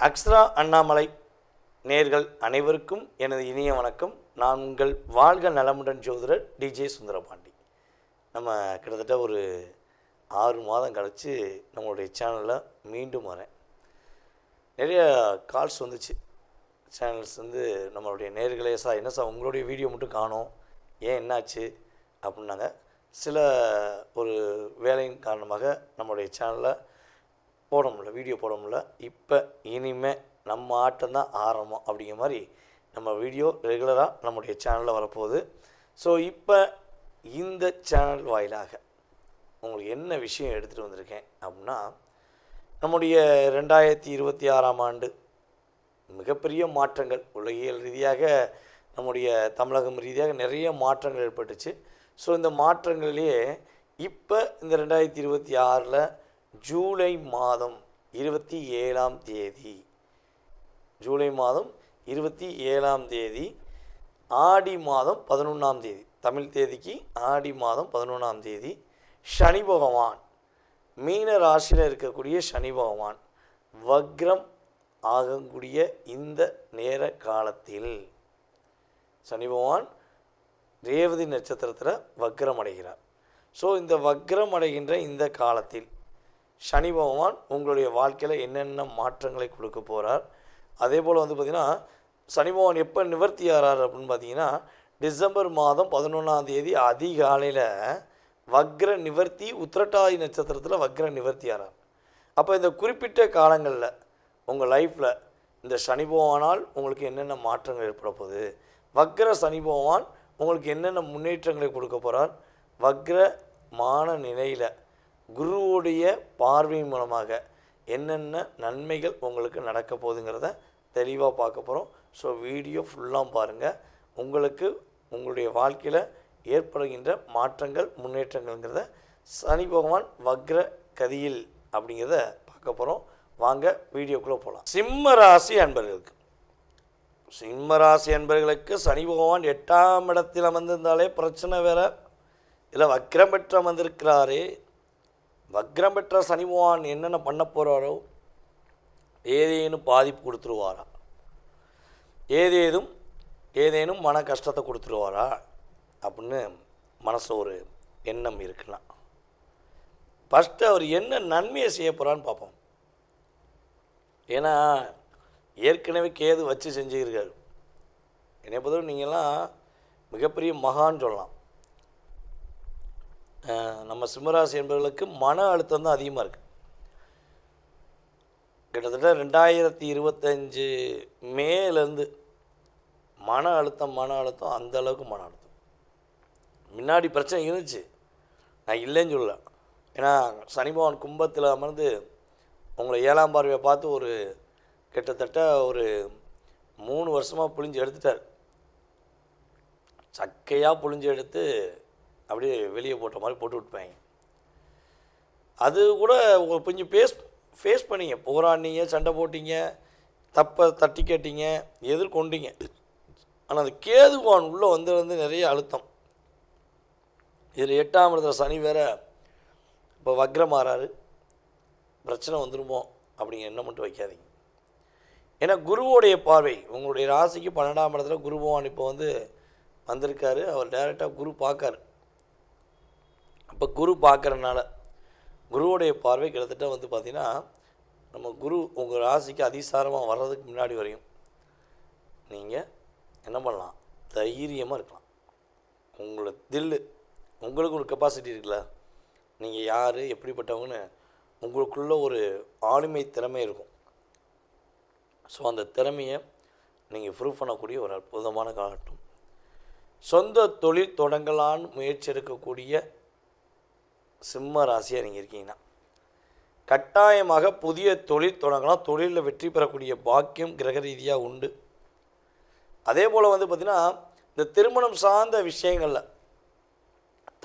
அக்ஷரா அண்ணாமலை நேர்கள் அனைவருக்கும் எனது இனிய வணக்கம். நான் உங்கள் வாழ்க நலமுடன் ஜோதிடர் டிஜே சுந்தரபாண்டி. நம்ம கிட்டத்தட்ட ஒரு 6 மாதம் கழித்து நம்மளுடைய சேனலில் மீண்டும் வரேன். நிறைய கால்ஸ் வந்துச்சு. சேனல்ஸ் நம்மளுடைய நேர்களே, சார் என்ன சார் உங்களுடைய வீடியோ மட்டும் காணோம், ஏன் என்னாச்சு அப்படின்னாங்க. சில ஒரு வேலையின் காரணமாக நம்மளுடைய சேனலில் போட முடியல, வீடியோ போட முடியல. இப்போ இனிமேல் நம்ம ஆட்டம் தான் ஆரம்பம் அப்படிங்கிற மாதிரி நம்ம வீடியோ ரெகுலராக நம்முடைய சேனலில் வரப்போகுது. ஸோ இப்போ இந்த சேனல் வாயிலாக உங்களுக்கு என்ன விஷயம் எடுத்துகிட்டு வந்திருக்கேன் அப்படின்னா, நம்முடைய 2026ஆம் ஆண்டு மிகப்பெரிய மாற்றங்கள் உலகியல் ரீதியாக, நம்முடைய தமிழகம் ரீதியாக நிறைய மாற்றங்கள் ஏற்பட்டுச்சு. ஸோ இந்த மாற்றங்களிலேயே இப்போ இந்த 2026 ஜூலை மாதம் 27ஆம் தேதி, ஜூலை மாதம் 27ஆம் தேதி, ஆடி மாதம் 11ஆம் தேதி, தமிழ் தேதிக்கு ஆடி மாதம் 11ஆம் தேதி, சனி பகவான் மீன ராசியில் இருக்கக்கூடிய சனி பகவான் வக்ரம் ஆகக்கூடிய இந்த நேர காலத்தில் சனி பகவான் ரேவதி நட்சத்திரத்தில் வக்ரம் அடைகிறார். ஸோ இந்த வக்ரம் அடைகின்ற இந்த காலத்தில் சனி பகவான் உங்களுடைய வாழ்க்கையில் என்னென்ன மாற்றங்களை கொடுக்க போகிறார். அதே போல் பார்த்திங்கன்னா சனி பகவான் எப்போ நிவர்த்தி ஆகிறார் அப்படின்னு பார்த்தீங்கன்னா, டிசம்பர் மாதம் 11ஆம் தேதி அதிகாலையில் வக்ர நிவர்த்தி, உத்திரட்டாதி நட்சத்திரத்தில் வக்ர நிவர்த்தி ஆகிறார். அப்போ இந்த குறிப்பிட்ட காலங்களில் உங்கள் லைஃப்பில் இந்த சனி பகவானால் உங்களுக்கு என்னென்ன மாற்றங்கள் ஏற்பட போகுது, வக்ர சனி பகவான் உங்களுக்கு என்னென்ன முன்னேற்றங்களை கொடுக்க போகிறார், வக்ரமான நிலையில் குருவுடைய பார்வை மூலமாக என்னென்ன நன்மைகள் உங்களுக்கு நடக்க போகுதுங்கிறத தெளிவாக பார்க்க போகிறோம். ஸோ வீடியோ ஃபுல்லாக பாருங்கள். உங்களுக்கு உங்களுடைய வாழ்க்கையில் ஏற்படுகின்ற மாற்றங்கள் முன்னேற்றங்கள்ங்கிறத, சனி பகவான் வக்ர கதியில் அப்படிங்கிறத பார்க்க போகிறோம். வாங்க வீடியோக்குள்ளே போகலாம். சிம்ம ராசி அன்பர்களுக்கு சனி பகவான் 8ஆம் இடத்தில் அமர்ந்திருந்தாலே பிரச்சனை வேறு. இல்லை வக்ரம் பெற்று அமர்ந்திருக்கிறாரே, வக்ரம் பெற்ற சனி பகவான் என்னென்ன பண்ண போகிறாரோ, ஏதேனும் பாதிப்பு கொடுத்துருவாரா, ஏதேனும் மன கஷ்டத்தை கொடுத்துருவாரா அப்படின்னு மனசு ஒரு எண்ணம் இருக்குன்னா, ஃபஸ்ட்டு அவர் என்ன நன்மையை செய்ய போகிறான்னு பார்ப்போம். ஏன்னா ஏற்கனவே கேது வச்சு செஞ்சுருக்காரு. என்னை பொறுத்தவரை நீங்கள்லாம் மிகப்பெரிய மகான்னு சொல்லலாம். நம்ம சிம்மராசி என்பவர்களுக்கு மன அழுத்தம் தான் அதிகமாக இருக்குது. கிட்டத்தட்ட 2025 மேலேருந்து மன அழுத்தம் அந்த அளவுக்கு மன அழுத்தம். முன்னாடி பிரச்சனை இருந்துச்சு, நான் இல்லைன்னு சொல்லல. ஏன்னா சனி பகவான் கும்பத்தில் அமர்ந்து உங்களை 7ஆம் பார்வையை பார்த்து கிட்டத்தட்ட ஒரு 3 வருஷமாக புழிஞ்சு எடுத்துட்டார். சக்கையாக புழிஞ்சு எடுத்து அப்படியே வெளியே போட்ட மாதிரி போட்டு விட்டுப்பாங்க. அது கூட கொஞ்சம் ஃபேஸ் பண்ணிங்க, போராடினீங்க, சண்டை போட்டிங்க, தப்பை தட்டி கேட்டீங்க, எதிர்கொண்டீங்க. ஆனால் அது கேதுவான் உள்ளே வந்து நிறைய அழுத்தம். இதில் 8ஆம் இடத்துல சனி வேறு இப்போ வக்ரம் ஆறாரு. பிரச்சனை வந்துடுமோ அப்படிங்கிற எண்ணம் மட்டும் வைக்காதீங்க. ஏன்னா குருவோடைய பார்வை உங்களுடைய ராசிக்கு 12ஆம் இடத்துல குரு பகவான் இப்போ வந்திருக்காரு. அவர் டைரெக்டாக குரு பார்க்காரு. அப்போ குரு பார்க்குறதுனால குருவோடைய பார்வை கிட்டத்தட்ட பார்த்திங்கன்னா, நம்ம குரு உங்கள் ராசிக்கு அதிசாரமாக வர்றதுக்கு முன்னாடி வரையும் நீங்கள் என்ன பண்ணலாம், தைரியமாக இருக்கலாம். உங்களுக்கு ஒரு கெப்பாசிட்டி இருக்குல்ல, நீங்கள் யார் எப்படிப்பட்டவங்கன்னு உங்களுக்குள்ள ஒரு ஆளுமை திறமை இருக்கும். ஸோ அந்த திறமையை நீங்கள் ப்ரூவ் பண்ணக்கூடிய ஒரு அற்புதமான காலகட்டம். சொந்த தொழில் தொடங்கலான்னு முயற்சி எடுக்கக்கூடிய சிம்ம ராசியாக நீங்கள் இருக்கீங்கன்னா கட்டாயமாக புதிய தொழில் தொடங்கலாம். தொழிலில் வெற்றி பெறக்கூடிய பாக்கியம் கிரக ரீதியாக உண்டு. அதே போல் பார்த்திங்கன்னா, இந்த திருமணம் சார்ந்த விஷயங்களில்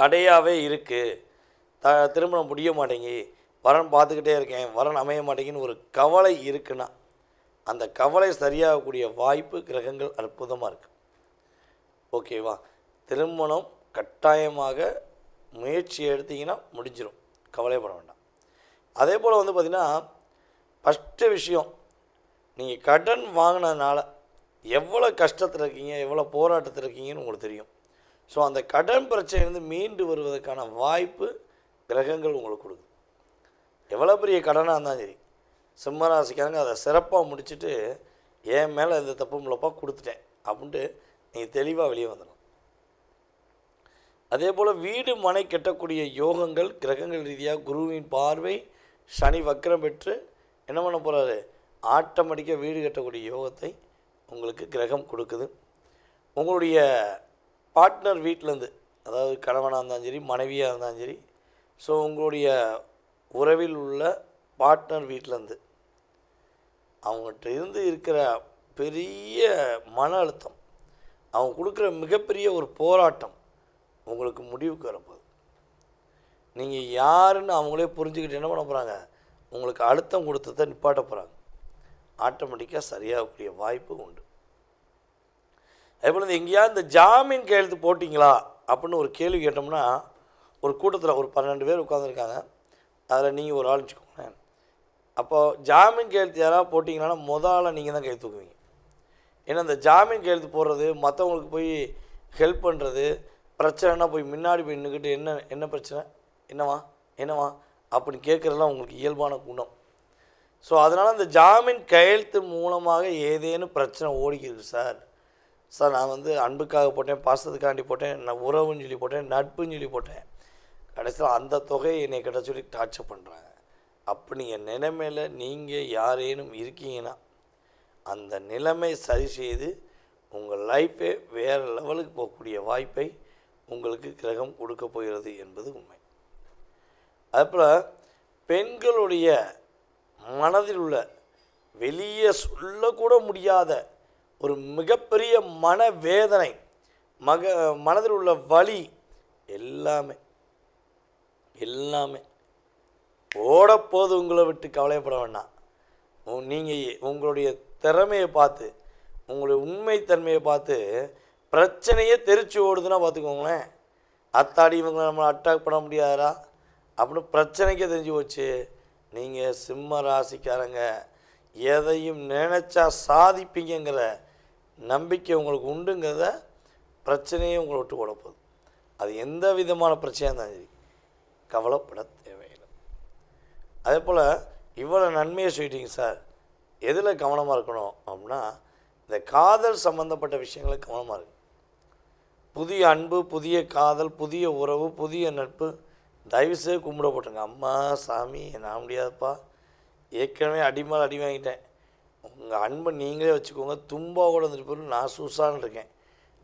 தடையாகவே இருக்குது, திருமணம் முடிய மாட்டேங்கி, வரன் பார்த்துக்கிட்டே இருக்கேன், வரன் அமைய மாட்டேங்கின்னு ஒரு கவலை இருக்குன்னா, அந்த கவலை சரியாகக்கூடிய வாய்ப்பு கிரகங்கள் அற்புதமாக இருக்குது. ஓகேவா? திருமணம் கட்டாயமாக முயற்சி எடுத்திங்கன்னா முடிஞ்சிடும், கவலைப்பட வேண்டாம். அதே போல் பார்த்திங்கன்னா, ஃபஸ்ட்டு விஷயம் நீங்கள் கடன் வாங்கினதுனால எவ்வளோ கஷ்டத்தில் இருக்கீங்க, எவ்வளோ போராட்டத்தில் இருக்கீங்கன்னு உங்களுக்கு தெரியும். ஸோ அந்த கடன் பிரச்சனையிலேருந்து மீண்டு வருவதற்கான வாய்ப்பு கிரகங்கள் உங்களுக்கு கொடுக்குது. எவ்வளோ பெரிய கடனாக இருந்தாலும் சரி, சிம்ம ராசிக்காரங்க அதை சிறப்பாக முடிச்சுட்டு என் மேலே எந்த தப்பும் இல்லப்பா கொடுத்துட்டேன் அப்படின்ட்டு நீங்கள் தெளிவாக வெளியே வந்துடலாம். அதே போல் வீடு மனை கட்டக்கூடிய யோகங்கள் கிரகங்கள் ரீதியாக குருவின் பார்வை சனி வக்கரம் பெற்று என்ன பண்ண போகிறாரு, ஆட்டோமேட்டிக்காக வீடு கட்டக்கூடிய யோகத்தை உங்களுக்கு கிரகம் கொடுக்குது. உங்களுடைய பார்ட்னர் வீட்டிலேருந்து, அதாவது கணவனாக இருந்தாலும் சரி மனைவியாக இருந்தாலும் சரி, ஸோ உங்களுடைய உறவில் உள்ள பார்ட்னர் வீட்டிலேருந்து அவங்ககிட்ட இருந்து இருக்கிற பெரிய மன அழுத்தம், அவங்க கொடுக்குற மிகப்பெரிய ஒரு போராட்டம் உங்களுக்கு முடிவுக்கு வரப்போகுது. நீங்கள் யாருன்னு அவங்களே புரிஞ்சுக்கிட்டு என்ன பண்ண போகிறாங்க, உங்களுக்கு அழுத்தம் கொடுத்ததை நிப்பாட்ட போகிறாங்க. ஆட்டோமேட்டிக்காக சரியாகக்கூடிய வாய்ப்பு உண்டு. அதேபோல் எங்கேயாவது இந்த ஜாமீன் கையெழுத்து போட்டிங்களா அப்படின்னு ஒரு கேள்வி கேட்டோம்னா, ஒரு கூட்டத்தில் ஒரு 12 பேர் உட்காந்துருக்காங்க, அதில் நீங்கள் ஒரு ஆள் வச்சுக்கோங்க. அப்போது ஜாமீன் கையெழுத்து யாராவது போட்டிங்கன்னா முதல்ல நீங்கள் தான் கை தூக்குவீங்க. ஏன்னா இந்த ஜாமீன் கையெழுத்து போடுறது, மற்றவங்களுக்கு போய் ஹெல்ப் பண்ணுறது, பிரச்சனைனா போய் முன்னாடி போய் நின்றுக்கிட்டு என்ன பிரச்சனை, என்னவா அப்படின்னு கேட்குறதுலாம் உங்களுக்கு இயல்பான குணம். ஸோ அதனால் இந்த ஜாமீன் கையெழுத்து மூலமாக ஏதேனும் பிரச்சனை ஓடிக்கிருக்கு சார், நான் வந்து அன்புக்காக போட்டேன், பாசத்துக்காண்டி போட்டேன், நான் உறவுன்னு சொல்லி போட்டேன், நட்புன்னு சொல்லி போட்டேன், கடைசியில் அந்த தொகையை என்னை கிட்ட சொல்லி டார்ச்சர் பண்ணுறாங்க அப்படிங்கிற நிலைமையில் நீங்கள் யாரேனும் இருக்கீங்கன்னா அந்த நிலைமை சரி செய்து உங்கள் லைஃபே வேறு லெவலுக்கு போகக்கூடிய வாய்ப்பை உங்களுக்கு கிரகம் கொடுக்க போகிறது என்பது உண்மை. அதுபோல் பெண்களுடைய மனதில் உள்ள வெளியே சொல்லக்கூட முடியாத ஒரு மிகப்பெரிய மனவேதனை, மனதில் உள்ள வலி எல்லாமே ஓடப்போது உங்களை விட்டு கவலைப்பட வேண்டாம். நீங்கள் உங்களுடைய திறமையை பார்த்து, உங்களுடைய உண்மைத்தன்மையை பார்த்து பிரச்சனையே தெரிச்சு ஓடுதுன்னா பார்த்துக்கோங்களேன், அத்தாடி இவங்களை நம்மளை அட்டாக் பண்ண முடியாதா அப்படின்னு பிரச்சனைக்கே தெரிஞ்சு போச்சு. நீங்கள் சிம்ம ராசிக்காரங்க எதையும் நினச்சா சாதிப்பீங்கிற நம்பிக்கை உங்களுக்கு உண்டுங்கிறத பிரச்சனையே உங்களை விட்டு ஓடப்போகுது. அது எந்த விதமான பிரச்சனையாக இருந்தாலும் சரி கவலைப்பட தேவையில்லை. அதே போல் இவ்வளோ நன்மையை சொல்லிட்டீங்க சார், எதில் கவனமாக இருக்கணும் அப்படின்னா இந்த காதல் சம்மந்தப்பட்ட விஷயங்களை கவனமாக இருக்கு. புதிய அன்பு, புதிய காதல், புதிய உறவு, புதிய நட்பு தயவுசெய்து கும்பிட போட்டுங்க. அம்மா சாமி நான் முடியாதுப்பா, ஏற்கனவே அடி வாங்கிட்டேன், உங்கள் அன்பை நீங்களே வச்சுக்கோங்க, தும்பாவோட வந்துட்டு போய் நான் சூசான்னு இருக்கேன்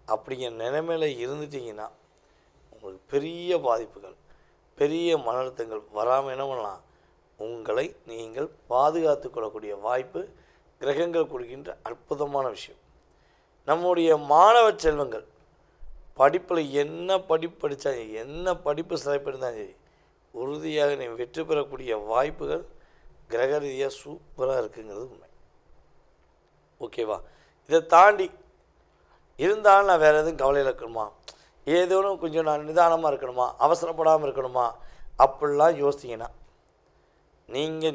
அப்படிங்கிற நிலைமையில் இருந்துட்டிங்கன்னா உங்களுக்கு பெரிய பாதிப்புகள், பெரிய மன அழுத்தங்கள் வராமல் என்ன பண்ணலாம், உங்களை நீங்கள் பாதுகாத்து கொள்ளக்கூடிய வாய்ப்பு கிரகங்கள் கொடுக்கின்ற அற்புதமான விஷயம். நம்முடைய மாணவ செல்வங்கள் படிப்பில் என்ன படிப்பு படித்தாங்க, என்ன படிப்பு சிறப்பிருந்தாலும் சரி உறுதியாக நீ வெற்றி பெறக்கூடிய வாய்ப்புகள் கிரக ரீதியாக சூப்பராக இருக்குங்கிறது உண்மை. ஓகேவா? இதை தாண்டி இருந்தாலும் நான் வேறு எதுவும் கவலையில் இருக்கணுமா, ஏதோனும் கொஞ்சம் நான் நிதானமாக இருக்கணுமா, அவசரப்படாமல் இருக்கணுமா அப்படிலாம் யோசிச்சிங்கன்னா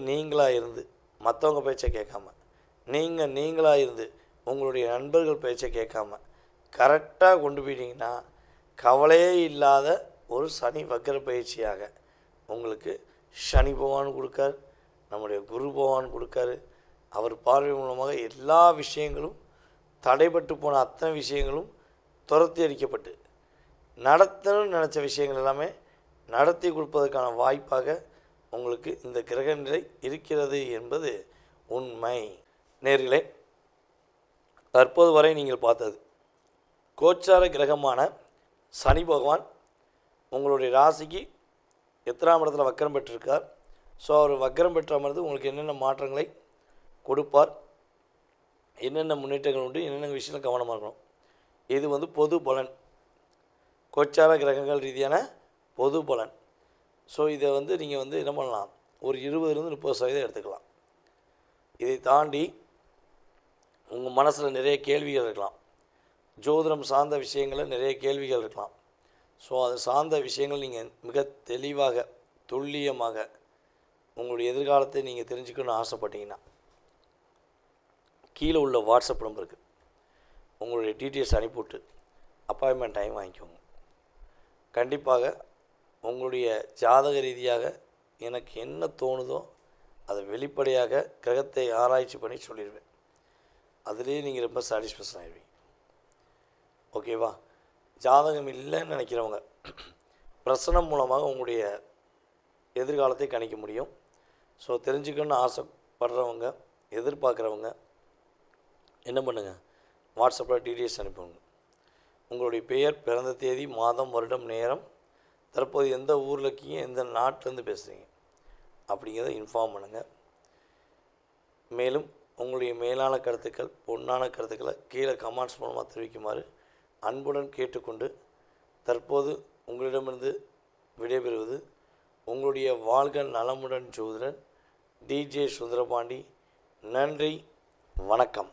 நீங்களாக இருந்து மற்றவங்க பேச்சை கேட்காம, நீங்களாக இருந்து உங்களுடைய நண்பர்கள் பேச்சை கேட்காம கரெக்டாக கொண்டு போயிட்டீங்கன்னா கவலையே இல்லாத ஒரு சனி வக்கர பயிற்சியாக உங்களுக்கு சனி பகவான் கொடுக்காரு, நம்முடைய குரு பகவான் கொடுக்காரு. அவர் பார்வை மூலமாக எல்லா விஷயங்களும் தடைபட்டு போன அத்தனை விஷயங்களும் துரத்தி அடிக்கப்பட்டு நடத்தணும்னு நினச்ச விஷயங்கள் எல்லாமே நடத்தி கொடுப்பதற்கான வாய்ப்பாக உங்களுக்கு இந்த கிரக நிலை இருக்கிறது என்பது உண்மை. நேர்களே, தற்போது வரை நீங்கள் பார்த்தது கோச்சார கிரகமான சனி பகவான் உங்களுடைய ராசிக்கு எத்தனாம் இடத்துல வக்கரம் பெற்றிருக்கார். ஸோ அவர் வக்கரம் பெற்ற அமர்ந்து உங்களுக்கு என்னென்ன மாற்றங்களை கொடுப்பார், என்னென்ன முன்னேற்றங்கள் உண்டு, என்னென்ன விஷயத்தில் கவனமாக இருக்கணும். இது பொது பலன், கோச்சார கிரகங்கள் ரீதியான பொது பலன். ஸோ இதை நீங்கள் என்ன பண்ணலாம், ஒரு 20-30% எடுத்துக்கலாம். இதை தாண்டி உங்கள் மனசில் நிறைய கேள்விகள் இருக்கலாம், ஜோதிடம் சார்ந்த விஷயங்களில் நிறைய கேள்விகள் இருக்கலாம். ஸோ அது சார்ந்த விஷயங்கள் நீங்கள் மிக தெளிவாக துல்லியமாக உங்களுடைய எதிர்காலத்தை நீங்கள் தெரிஞ்சுக்கணும்னு ஆசைப்பட்டீங்கன்னா கீழே உள்ள வாட்ஸ்அப் நம்பருக்கு உங்களுடைய டீட்டெயில்ஸ் அனுப்பிவிட்டு அப்பாயின்மெண்ட் டைம் வாங்கிக்கோங்க. கண்டிப்பாக உங்களுடைய ஜாதக ரீதியாக எனக்கு என்ன தோணுதோ அதை வெளிப்படையாக கிரகத்தை ஆராய்ச்சி பண்ணி சொல்லிடுவேன். அதுலேயே நீங்கள் ரொம்ப சாட்டிஸ்ஃபேக்ஷன் ஆகிடுவீங்க. ஓகேவா? ஜாதகம் இல்லைன்னு நினைக்கிறவங்க பிரசனம் மூலமாக உங்களுடைய எதிர்காலத்தை கணிக்க முடியும். ஸோ தெரிஞ்சுக்கணுன்னு ஆசைப்படுறவங்க, எதிர்பார்க்குறவங்க என்ன பண்ணுங்கள், வாட்ஸ்அப்பில் டீட்டெயில்ஸ் அனுப்புங்க. உங்களுடைய பெயர், பிறந்த தேதி, மாதம், வருடம், நேரம், தற்போது எந்த ஊரில் இருக்கீங்க, எந்த நாட்டிலேருந்து பேசுகிறீங்க அப்படிங்கிறத இன்ஃபார்ம் பண்ணுங்கள். மேலும் உங்களுடைய மேலான கருத்துக்கள், பொன்னான கருத்துக்களை கீழே கமெண்ட்ஸ் மூலமாக தெரிவிக்குமாறு அன்புடன் கேட்டுக்கொண்டு தற்போது உங்களிடமிருந்து விடைபெறுவது உங்களுடைய வாழ்க நலமுடன் ஜோதிடர் டிஜே சுந்தரபாண்டி. நன்றி, வணக்கம்.